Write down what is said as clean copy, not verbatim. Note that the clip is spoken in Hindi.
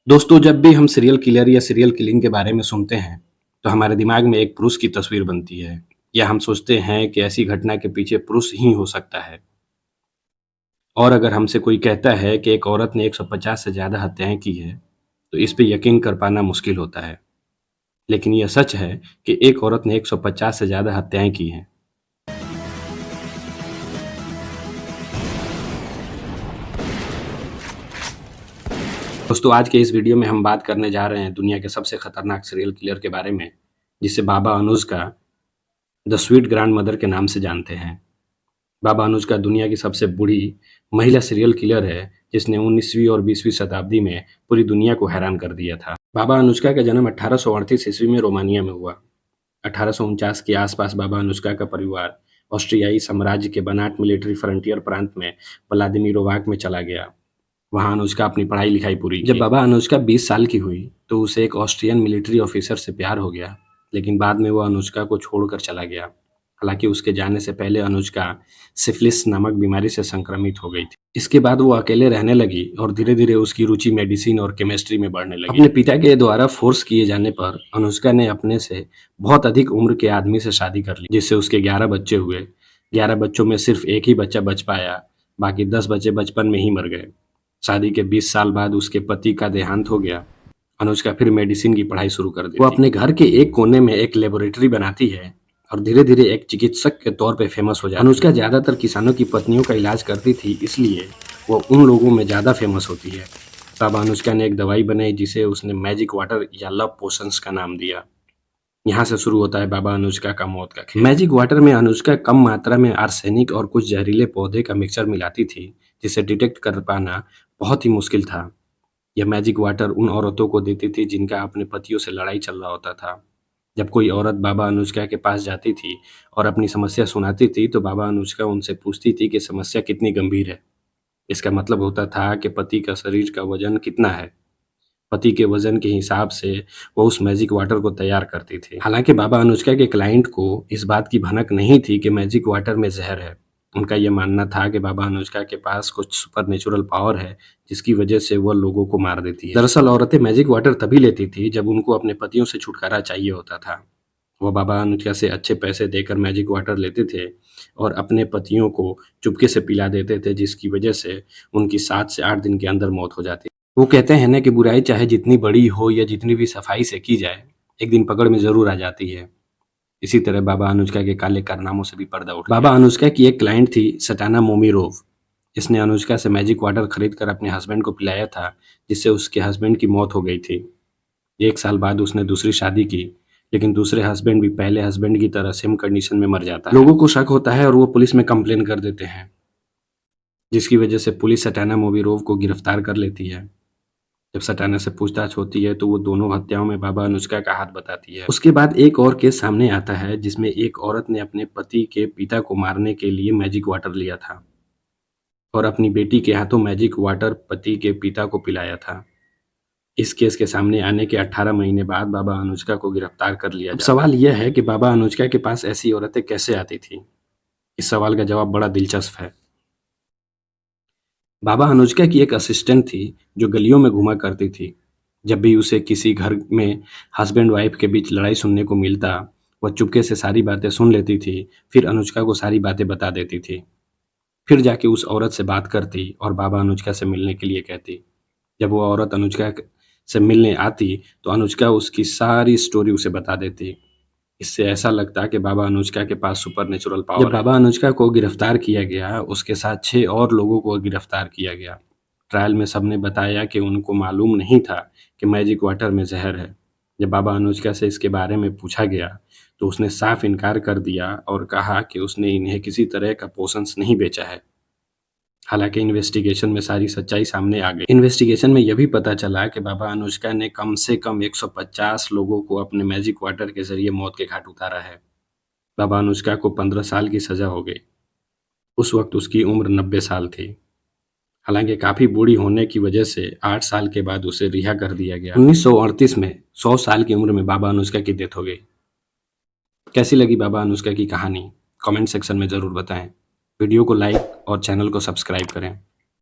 दोस्तों, जब भी हम सीरियल किलर या सीरियल किलिंग के बारे में सुनते हैं, तो हमारे दिमाग में एक पुरुष की तस्वीर बनती है या हम सोचते हैं कि ऐसी घटना के पीछे पुरुष ही हो सकता है। और अगर हमसे कोई कहता है कि एक औरत ने 150 से ज़्यादा हत्याएँ की हैं, तो इस पे यकीन कर पाना मुश्किल होता है। लेकिन यह सच है कि एक औरत ने 150 से ज़्यादा हत्याएँ की हैं। दोस्तों, आज के इस वीडियो में हम बात करने जा रहे हैं दुनिया के सबसे खतरनाक सीरियल किलर के बारे में, जिसे बाबा अनुज का द स्वीट ग्रैंडमदर के नाम से जानते हैं। बाबा अनुज दुनिया की सबसे बूढ़ी महिला सीरियल किलर है, जिसने 19वीं और 20वीं शताब्दी में पूरी दुनिया को हैरान कर दिया था। बाबा अनुज का जन्म 1838 ईस्वी में रोमानिया में हुआ। 1849 के आसपास बाबा अनुज का परिवार ऑस्ट्रियाई साम्राज्य के बनाट मिलिट्री फ्रंटियर प्रांत में व्लादिमीरोवाक में चला गया। वहाँ अनुष्का अपनी पढ़ाई लिखाई पूरी की। जब बाबा अनुष्का 20 साल की हुई तो उसे एक ऑस्ट्रियन मिलिट्री ऑफिसर से प्यार हो गया, लेकिन बाद में वो अनुष्का को छोड़कर चला गया। हालांकि उसके जाने से पहले अनुष्का सिफिलिस नामक बीमारी से संक्रमित हो गई थी। इसके बाद वो अकेले रहने लगी और धीरे धीरे उसकी रुचि मेडिसिन और केमिस्ट्री में बढ़ने लगी। अपने पिता के द्वारा फोर्स किए जाने पर अनुष्का ने अपने से बहुत अधिक उम्र के आदमी से शादी कर ली, जिससे उसके 11 बच्चे हुए। 11 बच्चों में सिर्फ एक ही बच्चा बच पाया, बाकी 10 बच्चे बचपन में ही मर गए। शादी के 20 साल बाद उसके पति का देहांत हो गया। अनुष्का फिर मेडिसिन की पढ़ाई शुरू कर दी। वो अपने घर के एक कोने में एक लेबोरेटरी बनाती है और धीरे धीरे एक चिकित्सक के तौर पे फेमस हो जाती है। अनुष्का ज्यादातर किसानों की पत्नियों का इलाज करती थी, इसलिए वो उन लोगों में ज्यादा फेमस होती है। तब अनुष्का ने एक दवाई बनाई जिसे उसने मैजिक वाटर या लव पोशंस का नाम दिया। यहाँ से शुरू होता है बाबा अनुष्का का मौत का खेल। मैजिक वाटर में अनुष्का कम मात्रा में आर्सेनिक और कुछ जहरीले पौधे का मिक्सचर मिलाती थी, जिसे डिटेक्ट कर पाना बहुत ही मुश्किल था। यह मैजिक वाटर उन औरतों को देती थी जिनका अपने पतियों से लड़ाई चल रहा होता था। जब कोई औरत बाबा अनुष्का के पास जाती थी और अपनी समस्या सुनाती थी, तो बाबा अनुष्का उनसे पूछती थी कि समस्या कितनी गंभीर है। इसका मतलब होता था कि पति का शरीर का वजन कितना है। पति के वजन के हिसाब से वो उस मैजिक वाटर को तैयार करती थी। हालांकि बाबा अनुष्का के क्लाइंट को इस बात की भनक नहीं थी कि मैजिक वाटर में जहर है। उनका यह मानना था कि बाबा अनुष्का के पास कुछ सुपर नेचुरल पावर है, जिसकी वजह से वह लोगों को मार देती है। दरअसल औरतें मैजिक वाटर तभी लेती थी जब उनको अपने पतियों से छुटकारा चाहिए होता था। वो बाबा अनुष्का से अच्छे पैसे देकर मैजिक वाटर लेते थे और अपने पतियों को चुपके से पिला देते थे, जिसकी वजह से उनकी 7 से 8 दिन के अंदर मौत हो जाती। वो कहते हैं ना कि बुराई चाहे जितनी बड़ी हो या जितनी भी सफाई से की जाए, एक दिन पकड़ में जरूर आ जाती है। इसी तरह बाबा अनुष्का के काले कारनामों से भी पर्दा उठ गया। बाबा अनुष्का की एक क्लाइंट थी सटाना मोमीरोव, जिसने अनुष्का से मैजिक वाटर खरीद कर अपने हस्बैंड को पिलाया था, जिससे उसके हस्बैंड की मौत हो गई थी। 1 साल बाद उसने दूसरी शादी की, लेकिन दूसरे हस्बैंड भी पहले हस्बैंड की तरह सेम कंडीशन में मर जाता है। लोगों को शक होता है और वो पुलिस में कंप्लेन कर देते हैं, जिसकी वजह से पुलिस सटाना मोमीरोव को गिरफ्तार कर लेती है। जब सटाना से पूछताछ होती है तो वो दोनों हत्याओं में बाबा अनुष्का का हाथ बताती है। उसके बाद एक और केस सामने आता है, जिसमें एक औरत ने अपने पति के पिता को मारने के लिए मैजिक वाटर लिया था और अपनी बेटी के हाथों मैजिक वाटर पति के पिता को पिलाया था। इस केस के सामने आने के 18 महीने बाद बाबा अनुष्का को गिरफ्तार कर लिया। अब सवाल यह है कि बाबा अनुष्का के पास ऐसी औरतें कैसे आती थी? इस सवाल का जवाब बड़ा दिलचस्प है। बाबा अनुष्का की एक असिस्टेंट थी जो गलियों में घुमा करती थी। जब भी उसे किसी घर में हस्बैंड वाइफ के बीच लड़ाई सुनने को मिलता, वह चुपके से सारी बातें सुन लेती थी, फिर अनुष्का को सारी बातें बता देती थी। फिर जाके उस औरत से बात करती और बाबा अनुष्का से मिलने के लिए कहती। जब वो औरत अनुष्का से मिलने आती तो अनुष्का उसकी सारी स्टोरी उसे बता देती। इससे ऐसा लगता कि बाबा अनुष्का के पास सुपर नेचुरल पावर है। जब बाबा अनुष्का को गिरफ्तार किया गया, उसके साथ 6 और लोगों को गिरफ्तार किया गया। ट्रायल में सबने बताया कि उनको मालूम नहीं था कि मैजिक वाटर में जहर है। जब बाबा अनुष्का से इसके बारे में पूछा गया तो उसने साफ इनकार कर दिया और कहा कि उसने इन्हें किसी तरह का पोशंस नहीं बेचा है। हालांकि इन्वेस्टिगेशन में सारी सच्चाई सामने आ गई। इन्वेस्टिगेशन में यह भी पता चला कि बाबा अनुष्का ने कम से कम 150 लोगों को अपने मैजिक वाटर के जरिए मौत के घाट उतारा है। बाबा अनुष्का को 15 साल की सजा हो गई। उस वक्त उसकी उम्र 90 साल थी। हालांकि काफी बूढ़ी होने की वजह से 8 साल के बाद उसे रिहा कर दिया गया। 1938 में 100 साल की उम्र में बाबा अनुष्का की डेथ हो गई। कैसी लगी बाबा अनुष्का की कहानी? कमेंट सेक्शन में जरूर बताएं। वीडियो को लाइक और चैनल को सब्सक्राइब करें।